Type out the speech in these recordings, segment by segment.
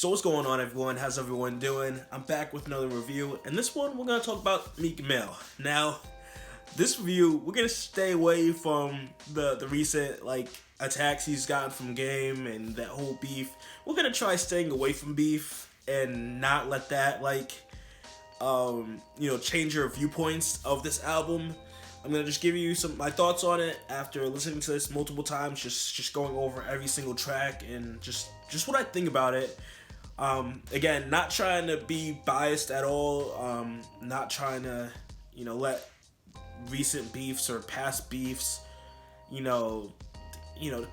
So what's going on, everyone? How's everyone doing? I'm back with another review, and this one we're gonna talk about Meek Mill. Now, this review we're gonna stay away from the recent attacks he's gotten from Game and that whole beef. We're gonna try staying away from beef and not let that change your viewpoints of this album. I'm gonna just give you my thoughts on it after listening to this multiple times, just going over every single track and just what I think about it. Again, not trying to be biased at all. Not trying to, let recent beefs or past beefs,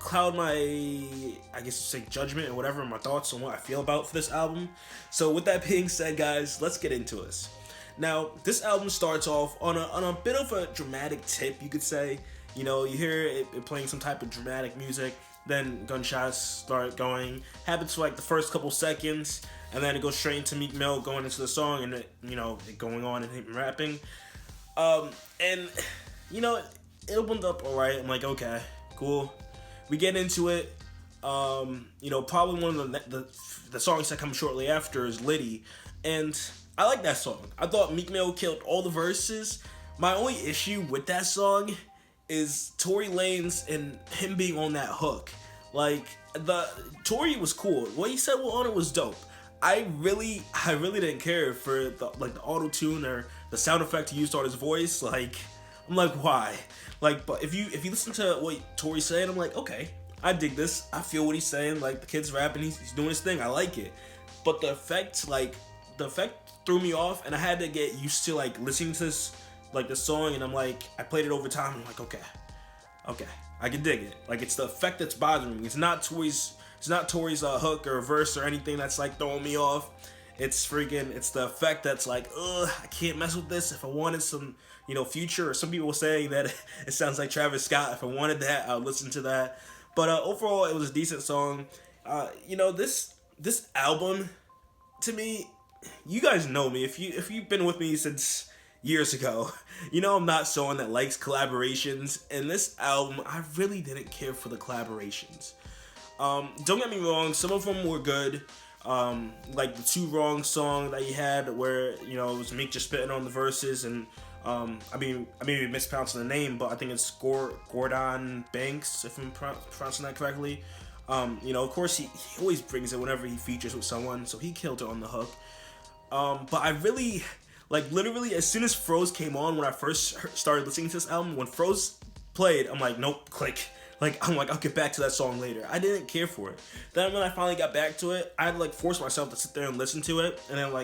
cloud my, I guess you say, judgment or whatever, my thoughts on what I feel about for this album. So with that being said, guys, let's get into this. Now, this album starts off on a bit of a dramatic tip, you could say. You hear it playing some type of dramatic music, then gunshots start going, happens for the first couple seconds, and then it goes straight into Meek Mill going into the song and it going on and him rapping. It opened up alright. I'm like, okay, cool. We get into it. Probably one of the songs that come shortly after is Liddy, and I like that song. I thought Meek Mill killed all the verses. My only issue with that song is Tory Lanez and him being on that hook. The Tory was cool. What he said on it was dope. I really didn't care for the auto tune or the sound effect he used on his voice. I'm like, why? But if you listen to what Tory's saying, I'm like, okay, I dig this. I feel what he's saying. The kid's rapping, he's doing his thing. I like it. But the effect threw me off, and I had to get used to listening to this the song, and I played it over time, and I'm like, okay, I can dig it. It's the effect that's bothering me. It's not Tory's hook or verse or anything that's throwing me off. It's the effect that's I can't mess with this. If I wanted some, Future, or some people were saying that it sounds like Travis Scott. If I wanted that, I would listen to that. But overall, it was a decent song. This album, to me, you guys know me. If you've been with me since years ago, I'm not someone that likes collaborations. And this album, I really didn't care for the collaborations. Don't get me wrong, some of them were good. The Two Wrong song that he had, where it was Meek just spitting on the verses, and I may be mispronouncing the name, but I think it's Gordon Banks, if I'm pronouncing that correctly. Of course he always brings it whenever he features with someone, so he killed it on the hook. But I really, literally, as soon as Froze came on, when I first started listening to this album, when Froze played, I'm like, nope, click. I'll get back to that song later. I didn't care for it. Then when I finally got back to it, I had to force myself to sit there and listen to it. And then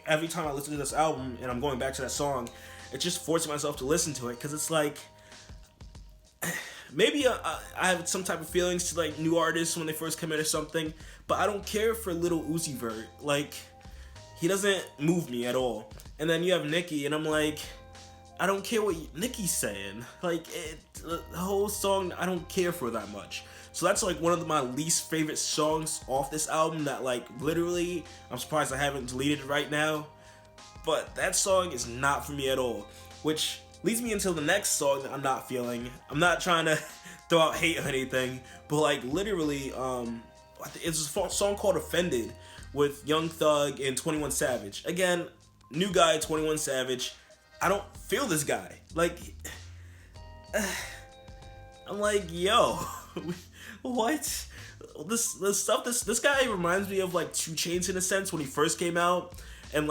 every time I listen to this album and I'm going back to that song, it's just forcing myself to listen to it, because it's maybe I have some type of feelings to new artists when they first come in or something, but I don't care for Lil Uzi Vert. He doesn't move me at all. And then you have Nicki, and I'm like, I don't care what Nicki's saying. The whole song, I don't care for that much. So that's one of my least favorite songs off this album that literally, I'm surprised I haven't deleted it right now. But that song is not for me at all. Which leads me into the next song that I'm not feeling. I'm not trying to throw out hate or anything, but literally, it's a song called Offended with Young Thug and 21 Savage. Again, new guy, 21 Savage. I don't feel this guy. I'm like, yo, what? This guy reminds me of 2 Chainz in a sense when he first came out, and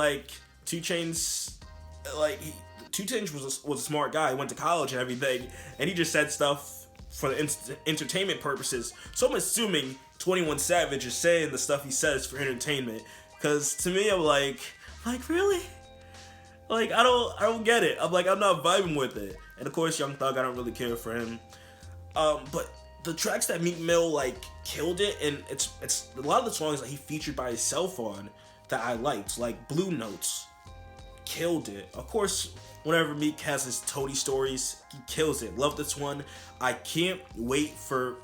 2 Chainz, 2 Chainz was a smart guy. He went to college and everything, and he just said stuff for the entertainment purposes. So I'm assuming 21 Savage is saying the stuff he says for entertainment, because to me, I'm like really? I don't get it. I'm not vibing with it. And of course, Young Thug, I don't really care for him. But the tracks that Meek Mill killed it, and it's a lot of the songs that he featured by himself on that I liked, Blue Notes, killed it. Of course, whenever Meek has his Toady stories, he kills it. Love this one. I can't wait for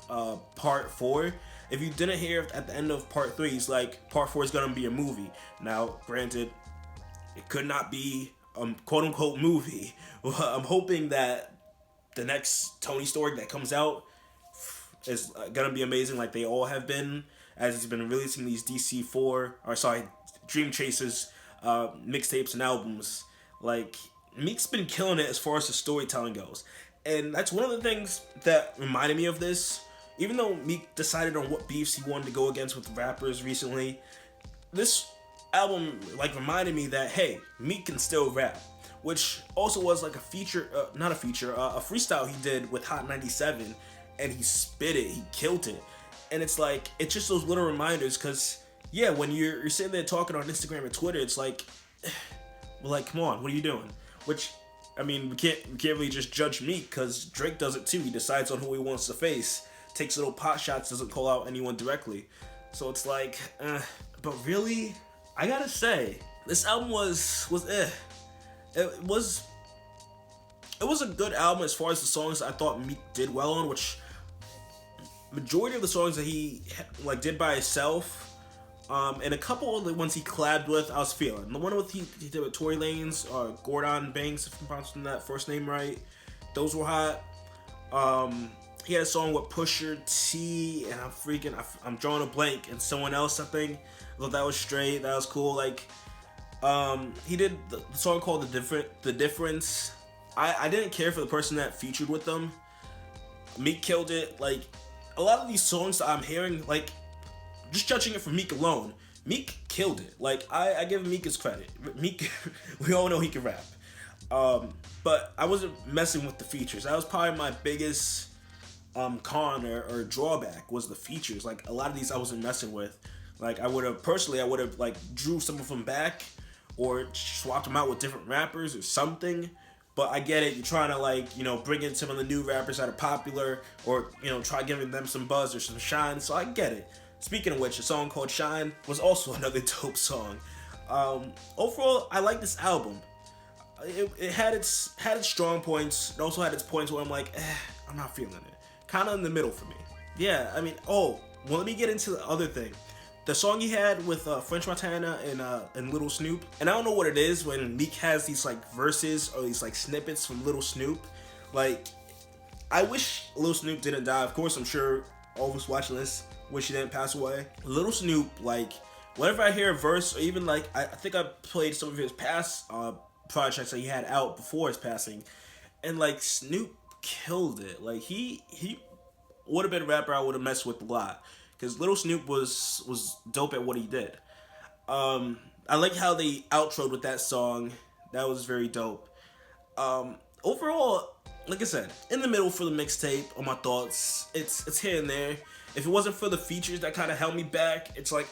part 4. If you didn't hear at the end of part 3, he's part 4 is gonna be a movie. Now, granted, it could not be a quote-unquote movie. I'm hoping that the next Tony story that comes out is gonna be amazing, like they all have been as he's been releasing these Dreamchasers mixtapes and albums. Like, Meek's been killing it as far as the storytelling goes. And that's one of the things that reminded me of this. Even though Meek decided on what beefs he wanted to go against with rappers recently, this album like reminded me that, hey, Meek can still rap. Which also was like a freestyle he did with Hot 97, and he spit it, he killed it. And it's like, it's just those little reminders, because yeah, when you're sitting there talking on Instagram and Twitter, it's like, well, like, come on, what are you doing? Which, I mean, we can't really just judge Meek, because Drake does it too. He decides on who he wants to face, takes little pot shots, doesn't call out anyone directly. So it's like, but really, I gotta say, this album was It was a good album as far as the songs I thought Meek did well on, which majority of the songs that he like did by himself, and a couple of the ones he collabed with, I was feeling. The one with he did with Tory Lanez, Gordon Banks, if I'm pronouncing that first name right, those were hot. He had a song with Pusha T, and I'm drawing a blank, and someone else, I think. I thought that was straight, that was cool. Like, he did the song called The Difference. I didn't care for the person that featured with them. Meek killed it. Like, a lot of these songs that I'm hearing, like, just judging it from Meek alone, Meek killed it. Like, I give Meek his credit. Meek, we all know he can rap. But I wasn't messing with the features. That was probably my biggest con or drawback, was the features. Like, a lot of these I wasn't messing with. Like, I would have like drew some of them back, or swapped them out with different rappers or something. But I get it, you're trying to, like, you know, bring in some of the new rappers that are popular, or, you know, try giving them some buzz or some shine, so I get it. Speaking of which, a song called Shine was also another dope song. Overall, I like this album. It had its strong points. It also had its points where I'm like, I'm not feeling it. Kind of in the middle for me. Yeah, I mean, well, let me get into the other thing. The song he had with French Montana and Little Snoop, and I don't know what it is when Meek has these like verses or these like snippets from Little Snoop. Like, I wish Little Snoop didn't die. Of course, I'm sure all of us watching this wish he didn't pass away. Little Snoop, like, whenever I hear a verse, or even like I think I played some of his past projects that he had out before his passing, and like Snoop killed it. Like, he would have been a rapper I would have messed with a lot. Because Little Snoop was dope at what he did. I like how they outroed with that song. That was very dope. Overall, like I said, in the middle for the mixtape on my thoughts. It's here and there. If it wasn't for the features that kind of held me back, it's like,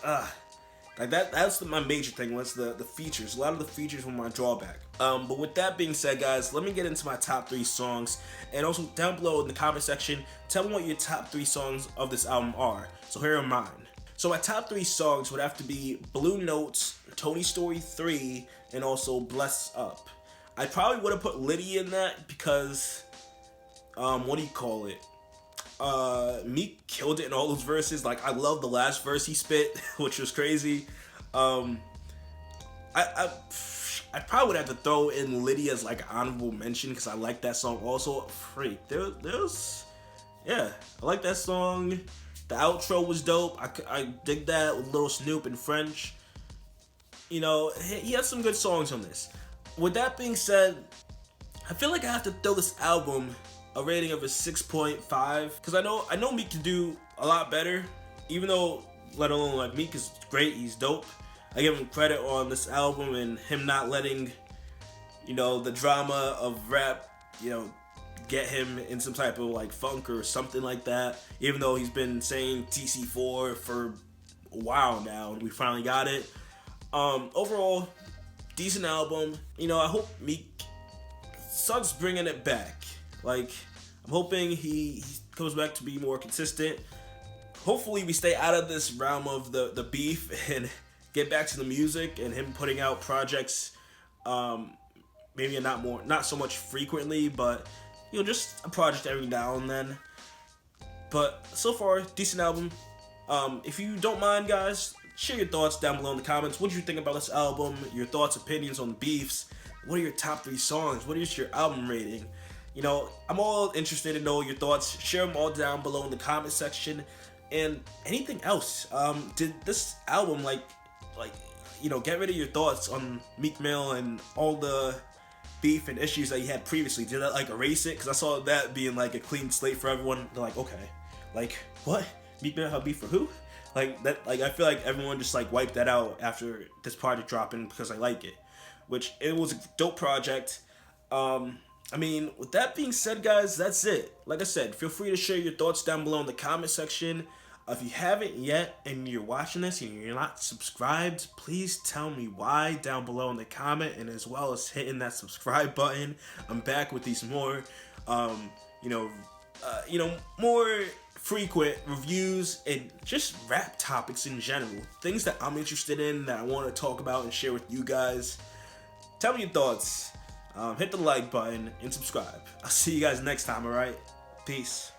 like that's my major thing, was the features. A lot of the features were my drawback. But with that being said, guys, let me get into my top 3 songs. And also down below in the comment section, tell me what your top 3 songs of this album are. So here are mine. So my top 3 songs would have to be Blue Notes, Tony Story 3, and also Bless Up. I probably would have put Liddy in that because, what do you call it? Meek killed it in all those verses. Like, I love the last verse he spit, which was crazy. I probably would have to throw in Liddy as like an honorable mention because I like that song also. Freak, there's yeah, I like that song. The outro was dope. I dig that with Little Snoop in French. You know, he has some good songs on this. With that being said, I feel like I have to throw this album a rating of a 6.5 because I know Meek can do a lot better. Even though, let alone, like, Meek is great, he's dope. I give him credit on this album and him not letting, you know, the drama of rap, you know, get him in some type of like funk or something like that. Even though he's been saying TC4 for a while now, and we finally got it. Overall, decent album. You know, I hope Meek starts bringing it back. Like, I'm hoping he comes back to be more consistent. Hopefully, we stay out of this realm of the beef and get back to the music and him putting out projects. Maybe not so much frequently, but you know, just a project every now and then. But so far, decent album. If you don't mind, guys, share your thoughts down below in the comments. What did you think about this album? Your thoughts, opinions on the beefs. What are your top 3 songs? What is your album rating? You know, I'm all interested to know your thoughts. Share them all down below in the comment section. And anything else? Did this album get rid of your thoughts on Meek Mill and all the beef and issues that you had previously? Did that like erase it? Because I saw that being like a clean slate for everyone. They're like, okay, like what? Meek Mill have beef for who? Like that. Like I feel like everyone just like wiped that out after this project dropping because I like it, which it was a dope project. I mean, with that being said, guys, that's it. Like I said, feel free to share your thoughts down below in the comment section. If you haven't yet and you're watching this and you're not subscribed, please tell me why down below in the comment, and as well as hitting that subscribe button. I'm back with these more, more frequent reviews and just rap topics in general. Things that I'm interested in that I want to talk about and share with you guys. Tell me your thoughts. Hit the like button and subscribe. I'll see you guys next time, alright? Peace.